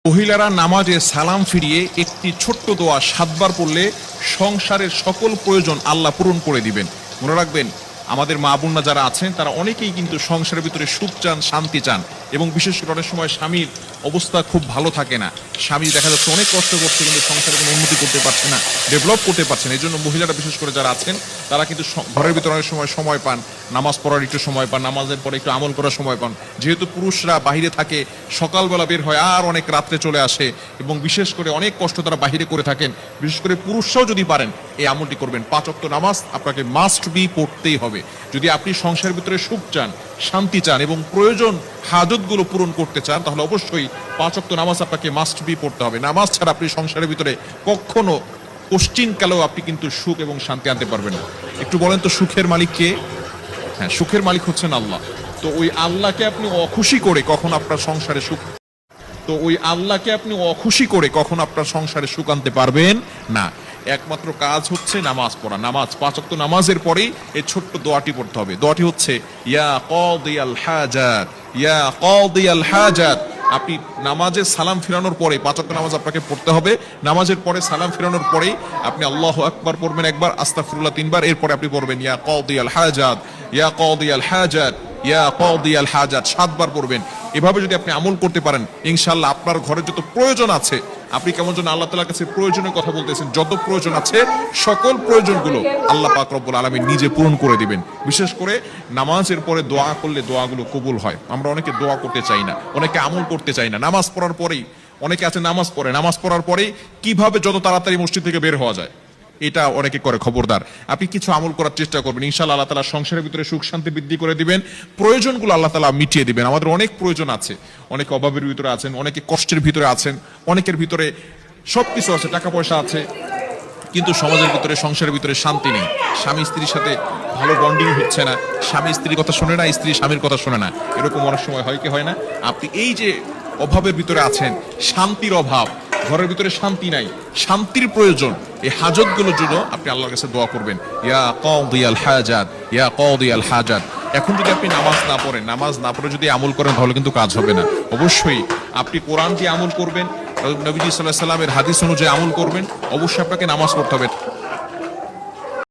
মহিলারা নামাজে সালাম ফিরিয়ে একটি ছোট্ট দোয়া 7 বার পড়লে সংসারের সকল প্রয়োজন আল্লাহ পূরণ করে দিবেন। মনে রাখবেন, আমাদের মা বোনরা যারা আছেন তারা অনেকেই কিন্তু সংসারের ভিতরে সুখ চান, শান্তি চান, এবং বিশেষ করে অনেক সময় স্বামীর অবস্থা খুব ভালো থাকে না। স্বামী দেখা যাচ্ছে অনেক কষ্ট করছে, কিন্তু সংসারে কোনো উন্নতি করতে পারছে না, ডেভেলপ করতে পারছে না। এই জন্য মহিলারা বিশেষ করে যারা আছেন তারা কিন্তু ঘরের ভিতরে অনেক সময় পান, নামাজ পড়ার একটু সময় পান, নামাজের পরে একটু আমল করার সময় পান। যেহেতু পুরুষরা বাহিরে থাকে, সকালবেলা বের হয় আর অনেক রাত্রে চলে আসে, এবং বিশেষ করে অনেক কষ্ট তারা বাহিরে করে থাকেন। বিশেষ করে পুরুষরাও যদি পারেন এই আমলটি করবেন। 5 ওয়াক্ত নামাজ আপনাকে মাস্ট বি পড়তেই হবে। যদি আপনি সংসারের ভিতরে সুখ চান, শান্তি চান এবং প্রয়োজন হাজতগুলো পূরণ করতে চান, তাহলে অবশ্যই 5 ওয়াক্ত নামাজ আপনাকে মাস্ট বি পড়তে হবে। নামাজ ছাড়া আপনি সংসারের ভিতরে কখনো পশ্চিমকালেও আপনি কিন্তু সুখ এবং শান্তি আনতে পারবেন না। একটু বলেন তো, সুখের মালিক কে? হ্যাঁ, সুখের মালিক হচ্ছেন আল্লাহ। তো ওই আল্লাহকে আপনি অখুশি করে কখন আপনার সংসারে সুখ আপনার সংসারে সুখ আনতে পারবেন না। একমাত্র কাজ হচ্ছে নামাজ পড়া। নামাজ 5 ওয়াক্ত নামাজের পরেই এই ছোট্ট দোয়াটি পড়তে হবে। দোয়াটি হচ্ছে ইয়া কাদিয়াল হাজাত, ইয়া কাদিয়াল হাজাত। আপনি নামাজে সালাম ফিরানোর পরে 5 ওয়াক্ত নামাজ আপনাকে পড়তে হবে। নামাজের পরে সালাম ফিরানোর পরেই আপনি আল্লাহু আকবার পড়বেন একবার, আস্তাগফিরুল্লাহ 3 বার, এরপরে আপনি পড়বেন ইয়া কাদিয়াল হাজাত, ইয়া কাদিয়াল হাজাত, ইয়া কাদিয়াল হাজাত 7 বার পড়বেন। এভাবে যদি আপনি আমল করতে পারেন, ইনশাআল্লাহ আপনার ঘরে যত প্রয়োজন আছে, আপনি কেমন যেন আল্লাহ তাআলার কাছে প্রয়োজনের কথা বলতেছেন, যত প্রয়োজন আছে সকল প্রয়োজনগুলো আল্লাহ পাক রব্বুল আলামিন নিজে পূরণ করে দিবেন। বিশেষ করে নামাজের পরে দোয়া করলে দোয়াগুলো কবুল হয়। আমরা অনেকে দোয়া করতে চাই না, অনেকে আমল করতে চাই না। নামাজ পড়ার পরেই অনেকে আছে নামাজ পড়ার পরেই কিভাবে যত তাড়াতাড়ি মসজিদ থেকে বের হওয়া যায় এটা অনেকে করে। খবরদার, আপনি কিছু আমল করার চেষ্টা করবেন, ইনশাআল্লাহ আল্লাহ তাআলা সংসারের ভিতরে সুখ শান্তি বৃদ্ধি করে দিবেন, প্রয়োজনগুলো আল্লাহ তাআলা মিটিয়ে দিবেন। আমাদের অনেক প্রয়োজন আছে, অনেকে অভাবের ভিতরে আছেন, অনেকে কষ্টের ভিতরে আছেন, অনেকের ভিতরে সবকিছু আছে, টাকা পয়সা আছে, কিন্তু সমাজের ভিতরে, সংসারের ভিতরে শান্তি নেই। স্বামী স্ত্রীর সাথে ভালো বন্ডিং হচ্ছে না, স্বামী স্ত্রীর কথা শোনে না, স্ত্রী স্বামীর কথা শোনে না। এরকম অনেক সময় হয় কি হয় না? আপনি এই যে অভাবের ভিতরে আছেন, শান্তির অভাব, ঘরের ভিতরে শান্তি নাই, শান্তির প্রয়োজন, এই হাজতগুলোর জন্য আপনি আল্লাহর কাছে দোয়া করবেন, ইয়া কাদিয়াল হাজাত, ইয়া কাদিয়াল হাজাত। এখন যদি আপনি নামাজ না পড়ে যদি আমল করেন, তাহলে কিন্তু কাজ হবে না। অবশ্যই আপনি কোরআন দিয়ে আমল করবেন, নবীজি সাল্লাল্লাহু আলাইহি ওয়াসাল্লামের হাদিস অনুযায়ী আমল করবেন। অবশ্যই আপনাকে নামাজ পড়তে হবে।